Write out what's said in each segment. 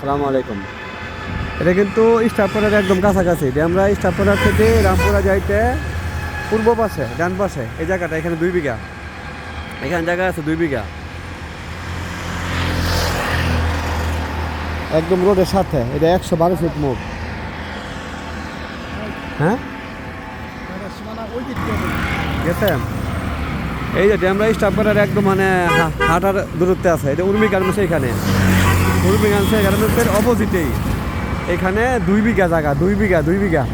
আসসালামু আলাইকুম। এটা কিন্তু স্টাফপাড়ার একদম কাছাকাছি। আমরা স্টাফপাড়া থেকে রামপুরা যাইতে পূর্ব পাশে ডান পাশে এই জায়গাটা, এখানে 2 বিঘা, এখানে জায়গা আছে 2 বিঘা, একদম রোডের সাথে। এটা 112 ফিট মুখ। হ্যাঁ গেছে। এই যে ড্যামরা স্টাফপাড়ার একদম মানে হাঁটার দূরত্বে আছে। এটা উর্মি গার্মেন্টস, এখানে উর্মি গার্মেন্টসের অপোজিটেই এখানে 2 বিঘা জায়গা, 2 বিঘা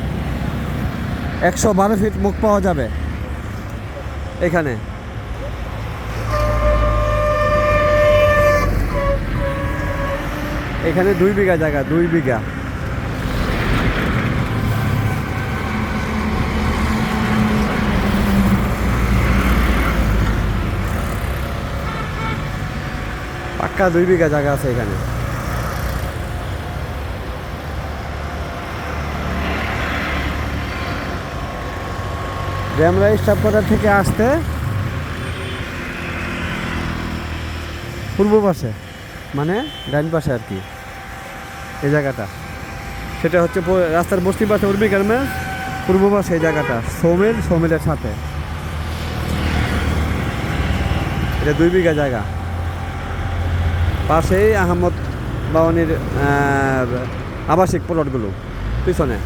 112 ফিট মুখ পাওয়া যাবে এখানে। এখানে 2 বিঘা জায়গা, 2 বিঘা। পাক্কা 2 বিঘা জায়গা আছে এখানে। ড্যামরা স্টাফপাড়া থেকে আসতে পূর্ব পাশে, মানে ডান পাশে আর কি এই জায়গাটা। সেটা হচ্ছে রাস্তার পশ্চিম পাশে উর্মি গার্মেন্টস, পূর্ব পাশে এই জায়গাটা সোমেলের সাথে। এটা 2 বিঘা জায়গা। পাশেই আহমদ বাওয়ানির আবাসিক প্লটগুলো পিছনে।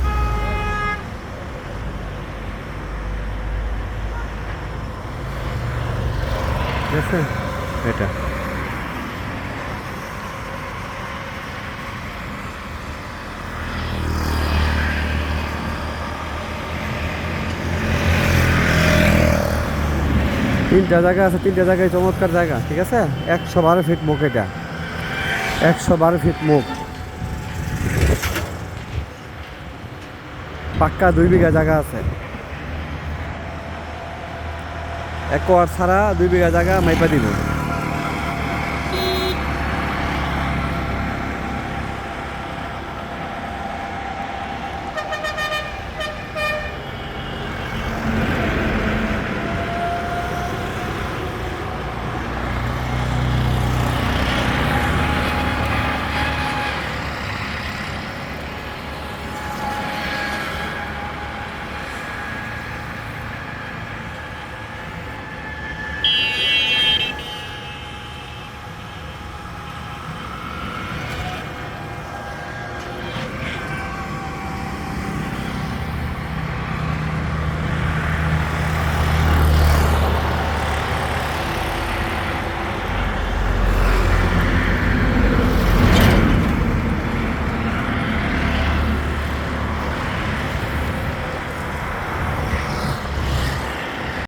এটা তিনটা জায়গা আছে, 3টা জায়গায় চমৎকার জায়গা, ঠিক আছে। 112 ফিট মুখ, এটা 112 ফিট মুখ, পাক্কা 2 বিঘা জায়গা আছে। একোয়ার ছাড়া 2 বিঘা জায়গা মাইপা দিব।